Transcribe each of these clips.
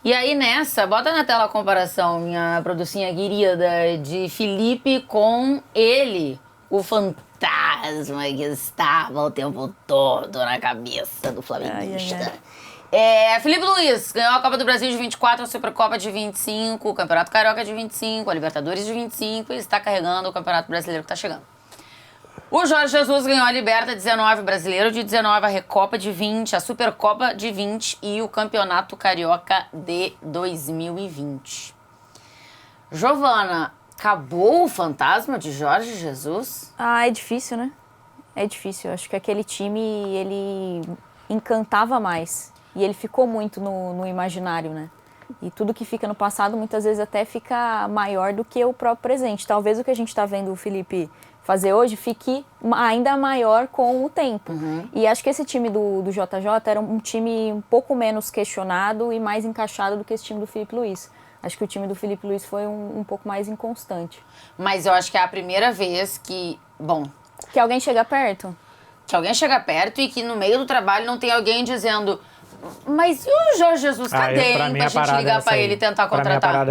E aí nessa, bota na tela a comparação, minha producinha querida, de Felipe com ele, o fantasma que estava o tempo todo na cabeça do flamenguista. Felipe Luiz ganhou a Copa do Brasil de 24, a Supercopa de 25, o Campeonato Carioca de 25, a Libertadores de 25 e está carregando o Campeonato Brasileiro que está chegando. O Jorge Jesus ganhou a Liberta 19, Brasileiro de 19, a Recopa de 20, a Supercopa de 20 e o Campeonato Carioca de 2020. Giovana, acabou o fantasma de Jorge Jesus? É difícil, né? É difícil. Acho que aquele time, ele encantava mais. E ele ficou muito no imaginário, né? E tudo que fica no passado, muitas vezes até fica maior do que o próprio presente. Talvez o que a gente está vendo o Felipe fazer hoje fique ainda maior com o tempo. E acho que esse time do JJ era um time um pouco menos questionado e mais encaixado do que esse time do Felipe Luiz. Acho que o time do Felipe Luiz foi um pouco mais inconstante. Mas eu acho que é a primeira vez que, que alguém chega perto? Que alguém chega perto e que no meio do trabalho não tem alguém dizendo... Mas e o Jorge Jesus, cadê, hein, pra gente ligar pra ele e tentar contratar?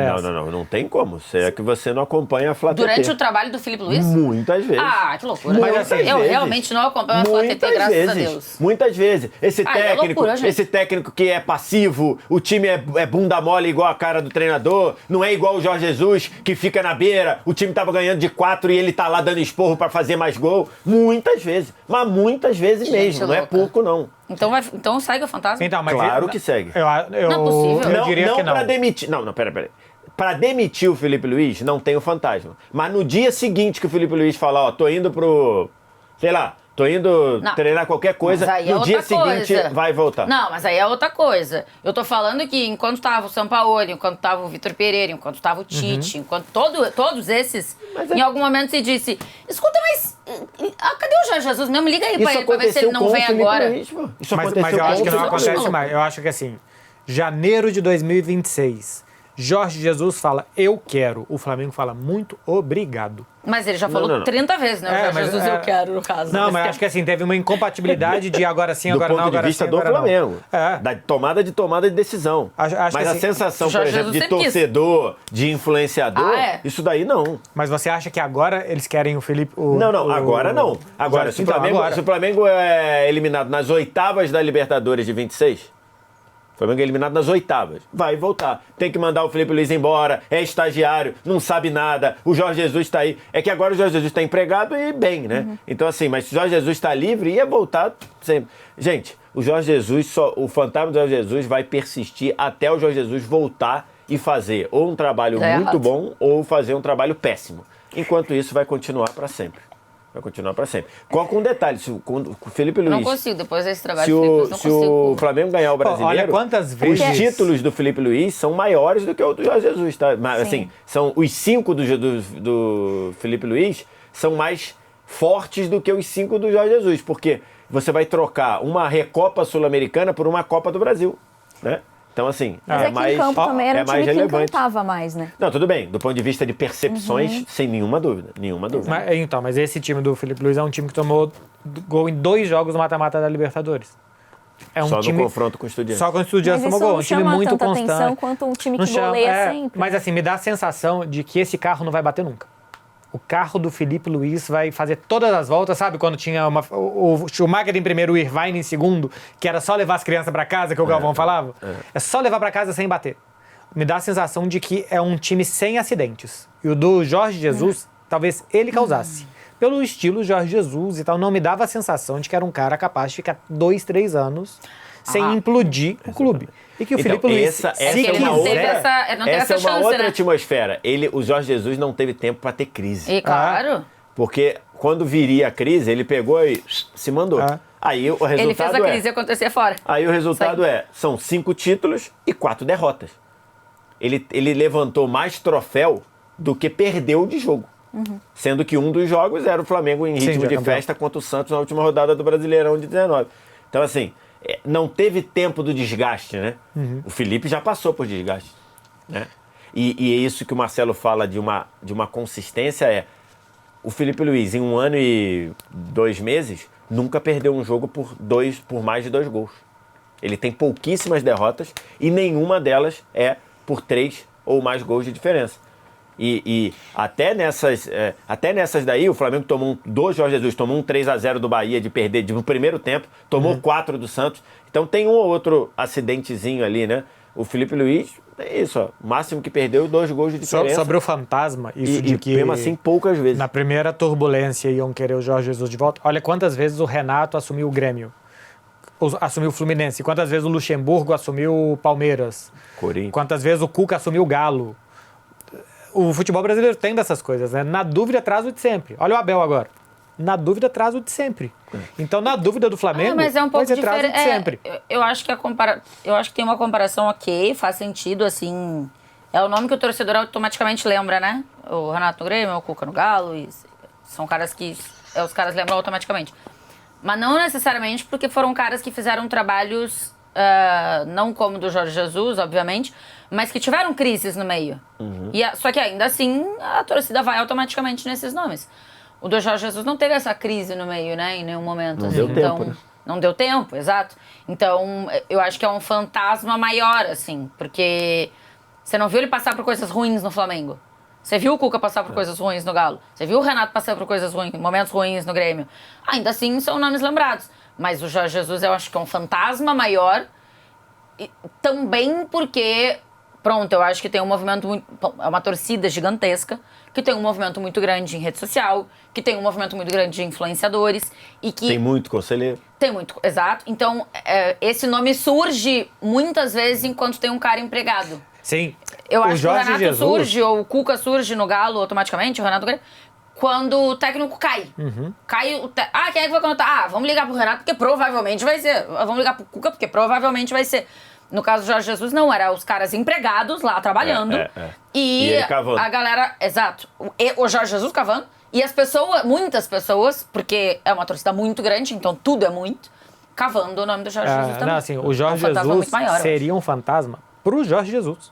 Não tem como. É que você não acompanha a Flá TT. Durante o trabalho do Felipe Luiz? Muitas vezes. Que loucura. Mas eu realmente não acompanho a Flá TT, graças a Deus. Muitas vezes. Esse técnico que é passivo, o time é bunda mole igual a cara do treinador, não é igual o Jorge Jesus, que fica na beira, o time tava ganhando de 4 e ele tá lá dando esporro pra fazer mais gol. Muitas vezes. Mas muitas vezes mesmo. Não é pouco, não. Então segue o fantasma? Então, mas claro que segue. Não é possível. Eu diria que não. Pra demitir... Não, pera. Pra demitir o Felipe Luiz, não tem o fantasma. Mas no dia seguinte que o Felipe Luiz falar, tô indo pro... Sei lá, tô indo treinar qualquer coisa, no dia seguinte vai voltar. Não, mas aí é outra coisa. Eu tô falando que enquanto tava o Sampaoli, enquanto tava o Vitor Pereira, enquanto tava o Tite, enquanto todos esses, em algum momento se disse, escuta, mas cadê o Jorge Jesus? Não, me liga aí pra ele pra ver se ele não vem agora. Mas eu acho que não acontece mais. Eu acho que assim, janeiro de 2026, Jorge Jesus fala, eu quero. O Flamengo fala, muito obrigado. Mas ele já falou 30 vezes, né? O Jorge Jesus, eu quero, no caso. Não, mas acho que assim, teve uma incompatibilidade de agora sim, agora não, agora sim, agora não. Do ponto de vista do Flamengo. Da tomada de decisão. Mas a sensação, por exemplo, de torcedor, de influenciador, isso daí não. Mas você acha que agora eles querem o Felipe... Agora não. Agora, se o Flamengo é eliminado nas oitavas da Libertadores de 26... O Flamengo é eliminado nas oitavas. Vai voltar. Tem que mandar o Felipe Luiz embora. É estagiário, não sabe nada. O Jorge Jesus está aí. É que agora o Jorge Jesus está empregado e bem, né? Então, assim, mas se o Jorge Jesus está livre, ia voltar sempre. Gente, o Jorge Jesus, o fantasma do Jorge Jesus vai persistir até o Jorge Jesus voltar e fazer ou um trabalho muito bom ou fazer um trabalho péssimo. Enquanto isso, vai continuar para sempre. Vai continuar para sempre. Com um detalhe, se o Felipe Luiz... Não consigo, depois desse trabalho do Felipe Luiz, não consigo. Se o Flamengo ganhar o Brasileiro, olha quantas vezes... os títulos do Felipe Luiz são maiores do que o do Jorge Jesus, tá? Mas, assim, são os 5 do Felipe Luiz são mais fortes do que os 5 do Jorge Jesus, porque você vai trocar uma Recopa Sul-Americana por uma Copa do Brasil, né? Então, assim, mas mais... em campo também era um time que encantava mais, né? Não, tudo bem. Do ponto de vista de percepções, sem nenhuma dúvida. Mas esse time do Felipe Luiz é um time que tomou gol em 2 jogos no mata-mata da Libertadores. É um só time... no confronto com o Estudiantes. Só com o Estudiantes tomou gol. Um time muito constante. Atenção quanto um time que goleia sempre. Mas assim, me dá a sensação de que esse carro não vai bater nunca. O carro do Felipe Luiz vai fazer todas as voltas, sabe? Quando tinha o Schumacher em primeiro, o Irvine em segundo, que era só levar as crianças pra casa, que o Galvão falava. É só levar pra casa sem bater. Me dá a sensação de que é um time sem acidentes. E o do Jorge Jesus, talvez ele causasse. Pelo estilo Jorge Jesus e tal, não me dava a sensação de que era um cara capaz de ficar 2, 3 anos sem implodir o clube. E que o Felipe Luiz, essa é uma outra atmosfera. O Jorge Jesus não teve tempo para ter crise. E claro. Porque quando viria a crise, ele pegou e se mandou. Aí o resultado ele fez a crise acontecer fora. Aí o resultado são 5 títulos e 4 derrotas. Ele levantou mais troféu do que perdeu de jogo. Sendo que um dos jogos era o Flamengo em ritmo de festa contra o Santos na última rodada do Brasileirão de 19. Então, assim, não teve tempo do desgaste, né? O Felipe já passou por desgaste, né? E é isso que o Marcelo fala de uma consistência, o Felipe Luiz, em 1 ano e 2 meses, nunca perdeu um jogo por mais de 2 gols. Ele tem pouquíssimas derrotas e nenhuma delas é por 3 ou mais gols de diferença. E até nessas daí, o Flamengo tomou do Jorge Jesus, tomou um 3-0 do Bahia de perder no primeiro tempo, tomou 4 do Santos. Então tem um ou outro acidentezinho ali, né? O Felipe Luiz, é isso, ó. O máximo que perdeu, 2 gols de diferença. Sobre o fantasma, isso de que... mesmo assim, poucas vezes. Na primeira turbulência iam querer o Jorge Jesus de volta. Olha quantas vezes o Renato assumiu o Grêmio. Assumiu o Fluminense. Quantas vezes o Luxemburgo assumiu o Palmeiras. Corinthians. Quantas vezes o Cuca assumiu o Galo. O futebol brasileiro tem dessas coisas, né? Na dúvida, traz o de sempre. Olha o Abel agora. Na dúvida, traz o de sempre. Então, na dúvida do Flamengo, mas é um pouco traz o de sempre. Eu acho que eu acho que tem uma comparação ok, faz sentido, assim. É o nome que o torcedor automaticamente lembra, né? O Renato no Grêmio, o Cuca no Galo. São caras que os caras lembram automaticamente. Mas não necessariamente porque foram caras que fizeram trabalhos, não como o do Jorge Jesus, obviamente, mas que tiveram crises no meio. Só que ainda assim, a torcida vai automaticamente nesses nomes. O do Jorge Jesus não teve essa crise no meio, né? Em nenhum momento. Não assim. deu Então, tempo, né? Não deu tempo, exato. Então, eu acho que é um fantasma maior, assim, porque você não viu ele passar por coisas ruins no Flamengo. Você viu o Cuca passar por coisas ruins no Galo. Você viu o Renato passar por coisas ruins, momentos ruins no Grêmio. Ainda assim, são nomes lembrados. Mas o Jorge Jesus, eu acho que é um fantasma maior. E também porque, pronto, eu acho que tem um movimento muito... É uma torcida gigantesca, que tem um movimento muito grande em rede social, que tem um movimento muito grande de influenciadores e que... Tem muito conselheiro. Tem muito, exato. Então, esse nome surge muitas vezes enquanto tem um cara empregado. Sim. Eu acho Jorge que o Renato Jesus... surge, ou o Cuca surge no Galo automaticamente, o Renato Grêmio, quando o técnico cai. Cai quem é que vai contratar? Vamos ligar pro Renato, porque provavelmente vai ser. Vamos ligar pro Cuca, porque provavelmente vai ser. No caso do Jorge Jesus, não, era os caras empregados lá trabalhando. E ele cavando. A galera, exato, o Jorge Jesus cavando, e as pessoas, muitas pessoas, porque é uma torcida muito grande, então tudo é muito, cavando o nome do Jorge Jesus também. Não, assim, o Jorge um fantasma Jesus muito maior, seria um fantasma pro Jorge Jesus.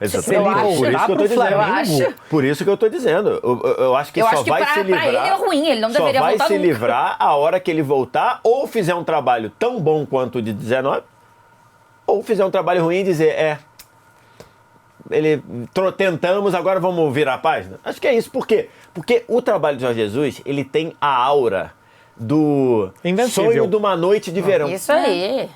Exatamente. Por isso que eu tô dizendo. Por isso que eu tô dizendo. Eu acho que só vai se livrar. Pra ele é ruim, ele não deveria voltar nunca. Só vai se livrar a hora que ele voltar ou fizer um trabalho tão bom quanto o de 19, ou fizer um trabalho ruim e dizer, tentamos, agora vamos virar a página. Acho que é isso. Por quê? Porque o trabalho de Jorge Jesus, ele tem a aura do Invencível. Sonho de uma Noite de Verão. Isso aí.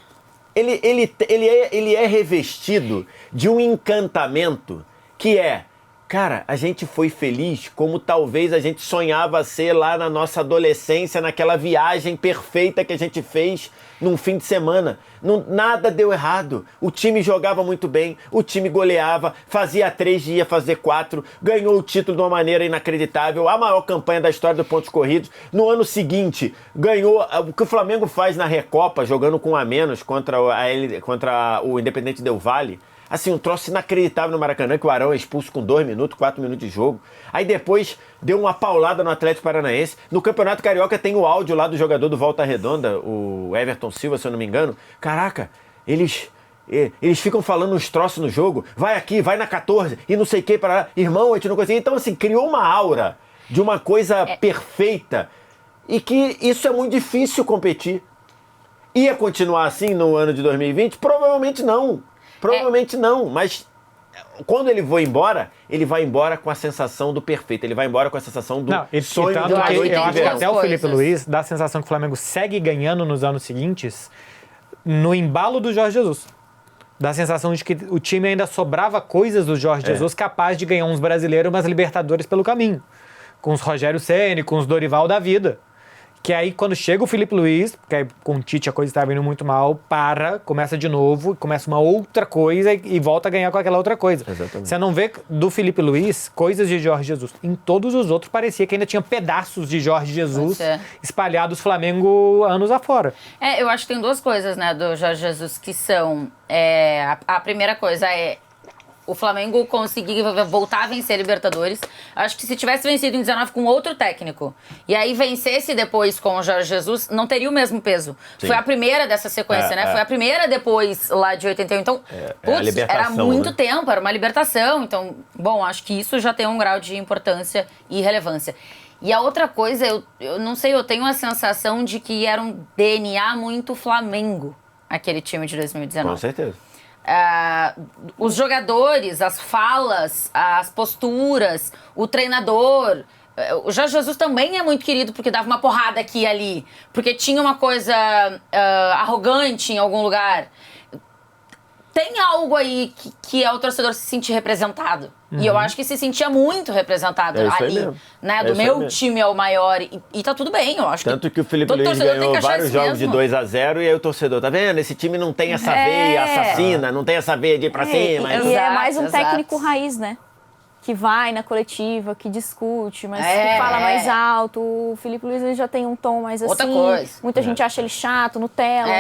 Ele é revestido de um encantamento que é, cara, a gente foi feliz como talvez a gente sonhava ser lá na nossa adolescência, naquela viagem perfeita que a gente fez num fim de semana. Nada deu errado. O time jogava muito bem, o time goleava, fazia 3 ia fazer 4, ganhou o título de uma maneira inacreditável, a maior campanha da história do pontos corridos. No ano seguinte, ganhou o que o Flamengo faz na Recopa, jogando com um a menos contra o Independente Del Valle. Assim, um troço inacreditável no Maracanã, que o Arão é expulso com 2 minutos, 4 minutos de jogo. Aí depois deu uma paulada no Atlético Paranaense. No Campeonato Carioca tem o áudio lá do jogador do Volta Redonda, o Everton Silva, se eu não me engano. Caraca, eles ficam falando uns troços no jogo. Vai aqui, vai na 14 e não sei o que para lá. Irmão, a gente não conseguiu. Então, assim, criou uma aura de uma coisa perfeita e que isso é muito difícil competir. Ia continuar assim no ano de 2020? Provavelmente não. Provavelmente não, mas quando ele vai embora com a sensação do perfeito. Ele vai embora com a sensação do sonho de uma noite de verão. Eu acho que até o Felipe Luiz dá a sensação que o Flamengo segue ganhando nos anos seguintes no embalo do Jorge Jesus. Dá a sensação de que o time ainda sobrava coisas do Jorge Jesus capaz de ganhar uns brasileiros, umas Libertadores pelo caminho. Com os Rogério Ceni, com os Dorival da vida. Que aí, quando chega o Felipe Luiz, porque aí com o Tite a coisa estava indo muito mal, começa de novo, começa uma outra coisa e volta a ganhar com aquela outra coisa. Exatamente. Você não vê do Felipe Luiz coisas de Jorge Jesus. Em todos os outros parecia que ainda tinha pedaços de Jorge Jesus espalhados Flamengo anos afora. Eu acho que tem 2 coisas, né, do Jorge Jesus que são... a primeira coisa é o Flamengo conseguir voltar a vencer Libertadores. Acho que se tivesse vencido em 19 com outro técnico e aí vencesse depois com o Jorge Jesus, não teria o mesmo peso. Sim. Foi a primeira dessa sequência, né? Foi a primeira depois lá de 81. Então, era muito tempo, era uma libertação. Então, bom, acho que isso já tem um grau de importância e relevância. E a outra coisa, eu não sei, eu tenho a sensação de que era um DNA muito Flamengo. aquele time de 2019. Com certeza. Os jogadores, as falas, as posturas, o treinador. O Jorge Jesus também é muito querido porque dava uma porrada aqui e ali. Porque tinha uma coisa arrogante em algum lugar. Tem algo aí que é o torcedor se sentir representado. E eu acho que se sentia muito representado ali. Né? Do meu time é o maior. E tá tudo bem, eu acho. Tanto que o Felipe Luiz ganhou vários jogos de 2-0 e aí o torcedor, tá vendo? Esse time não tem essa veia assassina, não tem essa veia de ir pra cima. E é mais um técnico raiz, né? Que vai na coletiva, que discute, mas que fala mais alto. O Felipe Luiz ele já tem um tom mais outra assim. Coisa. Muita gente acha ele chato, Nutella.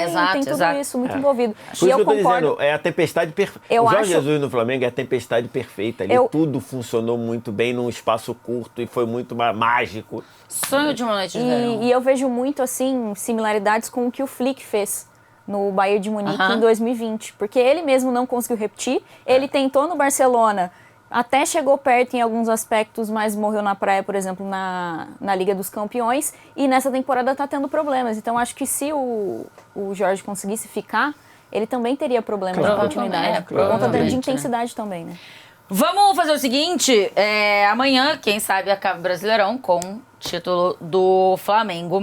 Então tem tudo isso muito envolvido. Por isso que eu tô dizendo, é a tempestade perfeita. O Jorge Jesus no Flamengo é a tempestade perfeita. Ali tudo funcionou muito bem num espaço curto e foi muito mágico. Sonho de uma noite de verão. E eu vejo muito, assim, similaridades com o que o Flick fez no Bayern de Munique em 2020. Porque ele mesmo não conseguiu repetir. Ele tentou no Barcelona... Até chegou perto em alguns aspectos, mas morreu na praia, por exemplo, na Liga dos Campeões. E nessa temporada tá tendo problemas. Então, acho que se o Jorge conseguisse ficar, ele também teria problemas de continuidade. Por conta de intensidade também, né? Vamos fazer o seguinte. Amanhã, quem sabe, acaba o Brasileirão com o título do Flamengo.